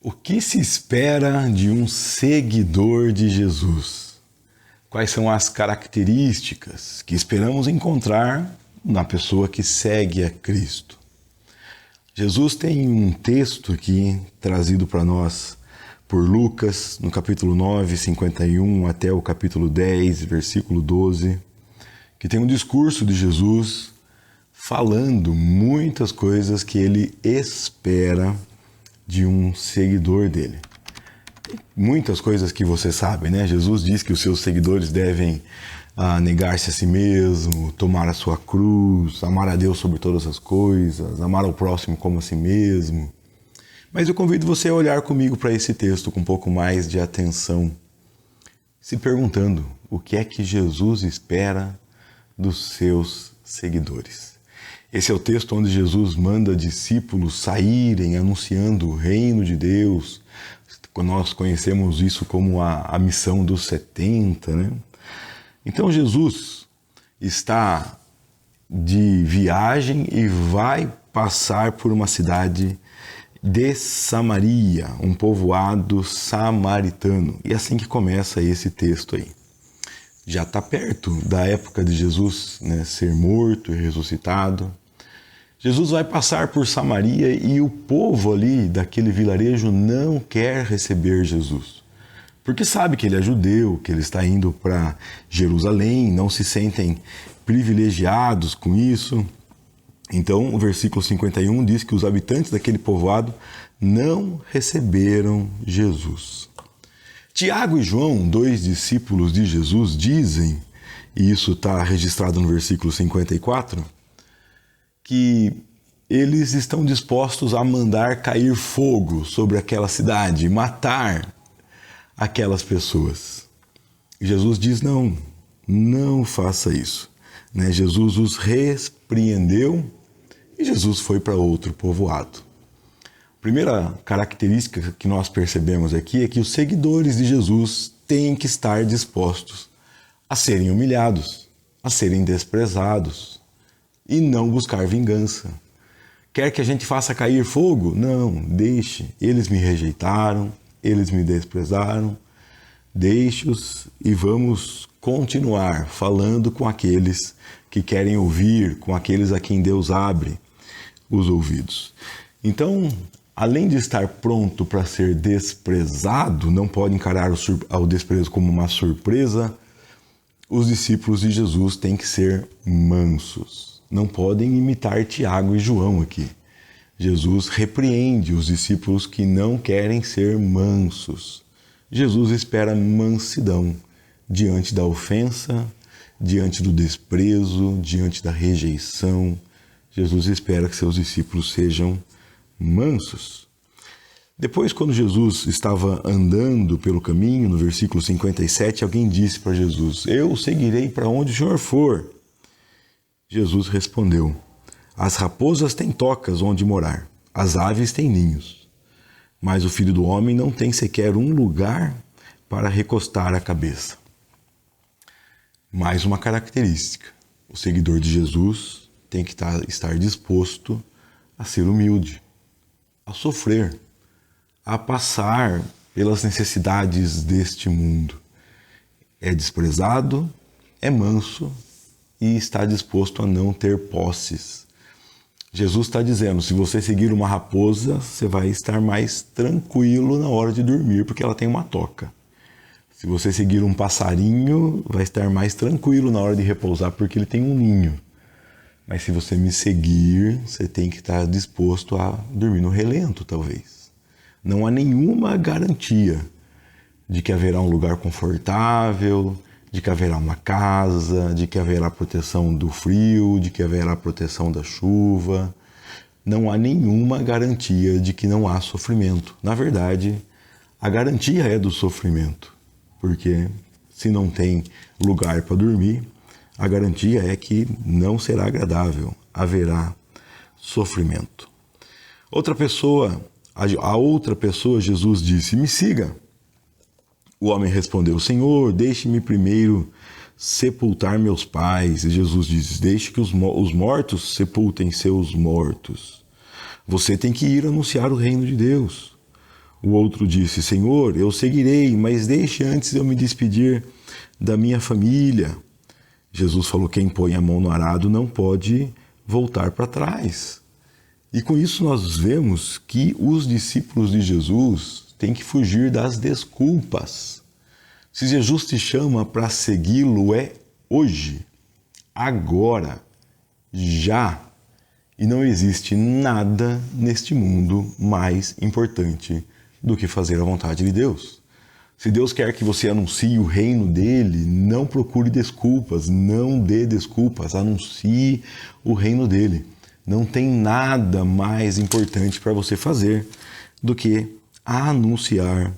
O que se espera de um seguidor de Jesus? Quais são as características que esperamos encontrar na pessoa que segue a Cristo? Jesus tem um texto aqui trazido para nós por Lucas, no capítulo 9, 51 até o capítulo 10, versículo 12, que tem um discurso de Jesus falando muitas coisas que ele espera de um seguidor dele. Muitas coisas que você sabe, né? Jesus diz que os seus seguidores devem negar-se a si mesmo, tomar a sua cruz, amar a Deus sobre todas as coisas, amar ao próximo como a si mesmo. Mas eu convido você a olhar comigo para esse texto com um pouco mais de atenção, se perguntando o que é que Jesus espera dos seus seguidores. Esse é o texto onde Jesus manda discípulos saírem anunciando o reino de Deus. Nós conhecemos isso como a missão dos 70, né? Então Jesus está de viagem e vai passar por uma cidade de Samaria, um povoado samaritano. E é assim que começa esse texto aí. Já está perto da época de Jesus, né, ser morto e ressuscitado. Jesus vai passar por Samaria e o povo ali daquele vilarejo não quer receber Jesus. Porque sabe que ele é judeu, que ele está indo para Jerusalém, não se sentem privilegiados com isso. Então o versículo 51 diz que os habitantes daquele povoado não receberam Jesus. Tiago e João, dois discípulos de Jesus, dizem, e isso está registrado no versículo 54, que eles estão dispostos a mandar cair fogo sobre aquela cidade, matar aquelas pessoas. E Jesus diz, não faça isso. Né? Jesus os repreendeu e Jesus foi para outro povoado. A primeira característica que nós percebemos aqui é que os seguidores de Jesus têm que estar dispostos a serem humilhados, a serem desprezados e não buscar vingança. Quer que a gente faça cair fogo? Não, deixe. Eles me rejeitaram, eles me desprezaram, deixe-os e vamos continuar falando com aqueles que querem ouvir, com aqueles a quem Deus abre os ouvidos. Então, além de estar pronto para ser desprezado, não pode encarar o desprezo como uma surpresa, os discípulos de Jesus têm que ser mansos. Não podem imitar Tiago e João aqui. Jesus repreende os discípulos que não querem ser mansos. Jesus espera mansidão diante da ofensa, diante do desprezo, diante da rejeição. Jesus espera que seus discípulos sejam mansos. Depois, quando Jesus estava andando pelo caminho, no versículo 57, alguém disse para Jesus, eu seguirei para onde o Senhor for. Jesus respondeu, as raposas têm tocas onde morar, as aves têm ninhos, mas o Filho do Homem não tem sequer um lugar para recostar a cabeça. Mais uma característica, o seguidor de Jesus tem que estar disposto a ser humilde, a sofrer, a passar pelas necessidades deste mundo. É desprezado, é manso e está disposto a não ter posses. Jesus está dizendo, se você seguir uma raposa, você vai estar mais tranquilo na hora de dormir, porque ela tem uma toca. Se você seguir um passarinho, vai estar mais tranquilo na hora de repousar, porque ele tem um ninho. Mas se você me seguir, você tem que estar disposto a dormir no relento, talvez. Não há nenhuma garantia de que haverá um lugar confortável, de que haverá uma casa, de que haverá proteção do frio, de que haverá proteção da chuva. Não há nenhuma garantia de que não há sofrimento. Na verdade, a garantia é do sofrimento, porque se não tem lugar para dormir, a garantia é que não será agradável, haverá sofrimento. A outra pessoa, Jesus disse, me siga. O homem respondeu, Senhor, deixe-me primeiro sepultar meus pais. E Jesus diz, deixe que os mortos sepultem seus mortos. Você tem que ir anunciar o reino de Deus. O outro disse: Senhor, eu seguirei, mas deixe antes eu me despedir da minha família. Jesus falou: quem põe a mão no arado não pode voltar para trás. E com isso nós vemos que os discípulos de Jesus têm que fugir das desculpas. Se Jesus te chama para segui-lo, é hoje, agora, já. E não existe nada neste mundo mais importante do que fazer a vontade de Deus. Se Deus quer que você anuncie o reino dele, não procure desculpas, não dê desculpas, anuncie o reino dele. Não tem nada mais importante para você fazer do que anunciar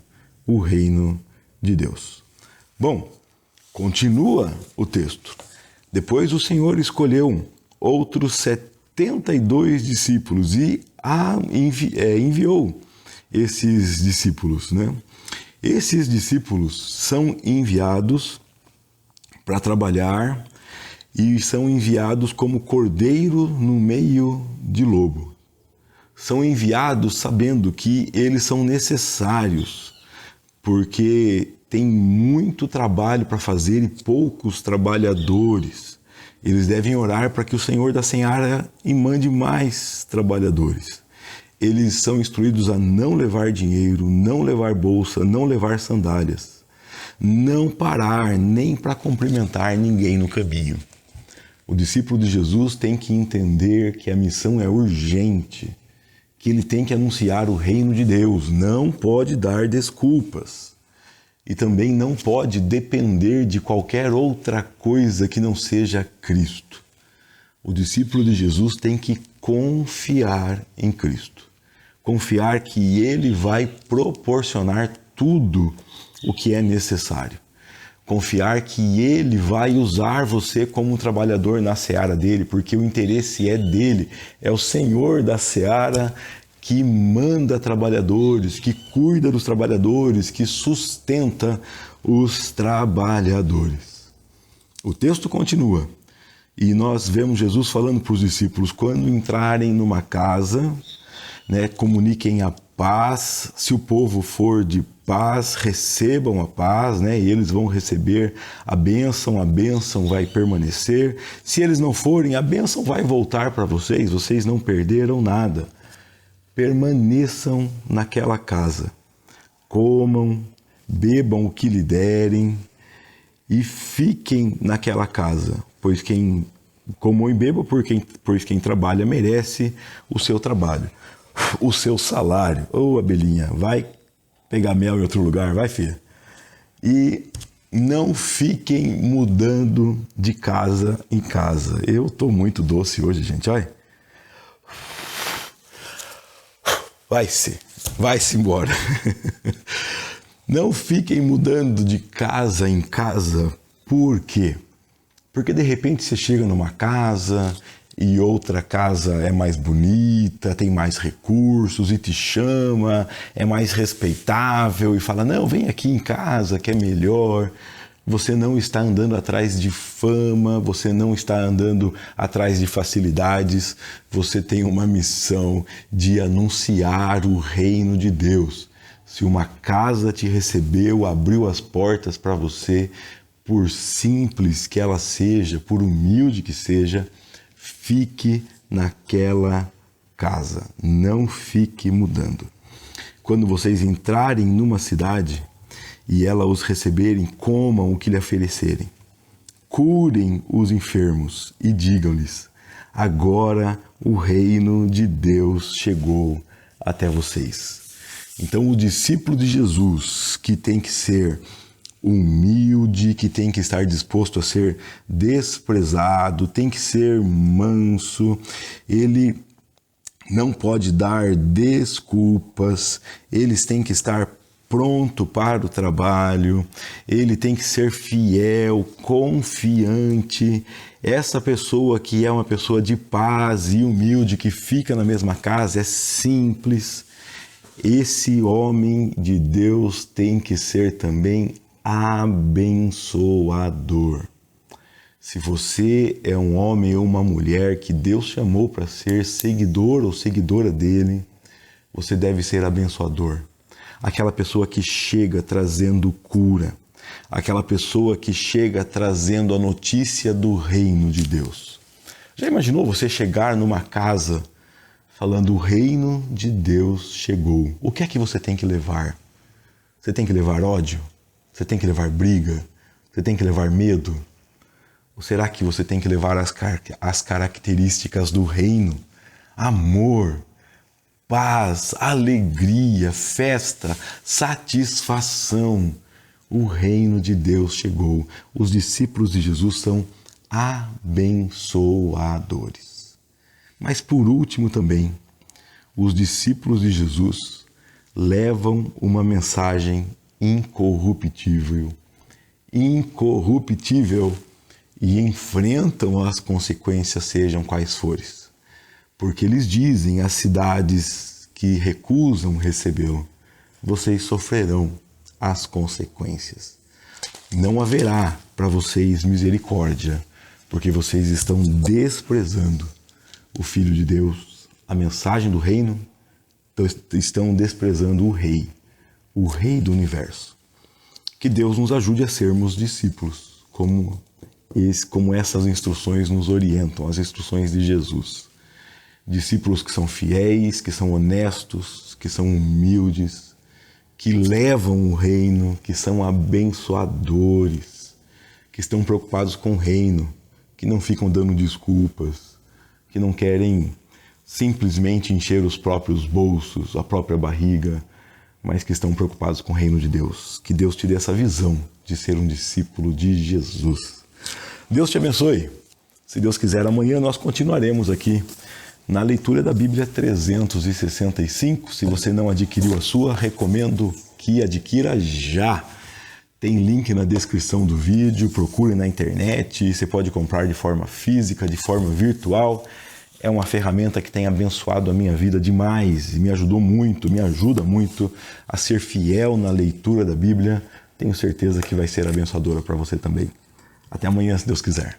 o reino de Deus. Bom, continua o texto. Depois o Senhor escolheu outros 72 discípulos e enviou esses discípulos, né? Esses discípulos são enviados para trabalhar e são enviados como cordeiro no meio de lobo. São enviados sabendo que eles são necessários, porque tem muito trabalho para fazer e poucos trabalhadores. Eles devem orar para que o Senhor da Seara mande mais trabalhadores. Eles são instruídos a não levar dinheiro, não levar bolsa, não levar sandálias, não parar nem para cumprimentar ninguém no caminho. O discípulo de Jesus tem que entender que a missão é urgente, que ele tem que anunciar o reino de Deus, não pode dar desculpas. E também não pode depender de qualquer outra coisa que não seja Cristo. O discípulo de Jesus tem que confiar em Cristo. Confiar que Ele vai proporcionar tudo o que é necessário. Confiar que Ele vai usar você como um trabalhador na seara dele, porque o interesse é dele. É o Senhor da seara que manda trabalhadores, que cuida dos trabalhadores, que sustenta os trabalhadores. O texto continua e nós vemos Jesus falando para os discípulos: quando entrarem numa casa, comuniquem a paz. Se o povo for de paz, recebam a paz, e eles vão receber a bênção vai permanecer. Se eles não forem, a bênção vai voltar para vocês não perderam nada. Permaneçam naquela casa, comam, bebam o que lhe derem e fiquem naquela casa, pois quem comam e bebam, pois quem trabalha merece o seu trabalho, o seu salário. Ô, abelhinha, vai pegar mel em outro lugar, vai, filha. E não fiquem mudando de casa em casa. Eu tô muito doce hoje, gente, olha. Vai-se embora. Não fiquem mudando de casa em casa. Por quê? Porque de repente você chega numa casa e outra casa é mais bonita, tem mais recursos e te chama, é mais respeitável e fala: não, vem aqui em casa que é melhor. Você não está andando atrás de fama, você não está andando atrás de facilidades, você tem uma missão de anunciar o reino de Deus. Se uma casa te recebeu, abriu as portas para você, por simples que ela seja, por humilde que seja, fique naquela casa, não fique mudando. Quando vocês entrarem numa cidade e ela os receberem, comam o que lhe oferecerem. Curem os enfermos e digam-lhes: agora o reino de Deus chegou até vocês. Então o discípulo de Jesus, que tem que ser humilde, que tem que estar disposto a ser desprezado, tem que ser manso, ele não pode dar desculpas, eles têm que estar pronto para o trabalho, ele tem que ser fiel, confiante. Essa pessoa que é uma pessoa de paz e humilde, que fica na mesma casa, é simples. Esse homem de Deus tem que ser também abençoador. Se você é um homem ou uma mulher que Deus chamou para ser seguidor ou seguidora dele, você deve ser abençoador. aquela pessoa que chega trazendo cura, aquela pessoa que chega trazendo a notícia do reino de Deus. Já imaginou você chegar numa casa falando: o reino de Deus chegou? O que é que você tem que levar? Você tem que levar ódio? Você tem que levar briga? Você tem que levar medo? Ou será que você tem que levar as características do reino? Amor, paz, alegria, festa, satisfação. O reino de Deus chegou. Os discípulos de Jesus são abençoadores. Mas por último também, os discípulos de Jesus levam uma mensagem incorruptível e enfrentam as consequências, sejam quais forem. Porque eles dizem às cidades que recusam recebê-lo: vocês sofrerão as consequências. Não haverá para vocês misericórdia, porque vocês estão desprezando o Filho de Deus, a mensagem do reino, estão desprezando o Rei do universo. Que Deus nos ajude a sermos discípulos, como essas instruções nos orientam, as instruções de Jesus. Discípulos que são fiéis, que são honestos, que são humildes, que levam o reino, que são abençoadores, que estão preocupados com o reino, que não ficam dando desculpas, que não querem simplesmente encher os próprios bolsos, a própria barriga, mas que estão preocupados com o reino de Deus. Que Deus te dê essa visão de ser um discípulo de Jesus. Deus te abençoe. Se Deus quiser, amanhã nós continuaremos aqui na leitura da Bíblia 365. Se você não adquiriu a sua, recomendo que adquira já. Tem link na descrição do vídeo, procure na internet, você pode comprar de forma física, de forma virtual. É uma ferramenta que tem abençoado a minha vida demais e me ajudou muito, me ajuda muito a ser fiel na leitura da Bíblia. Tenho certeza que vai ser abençoadora para você também. Até amanhã, se Deus quiser.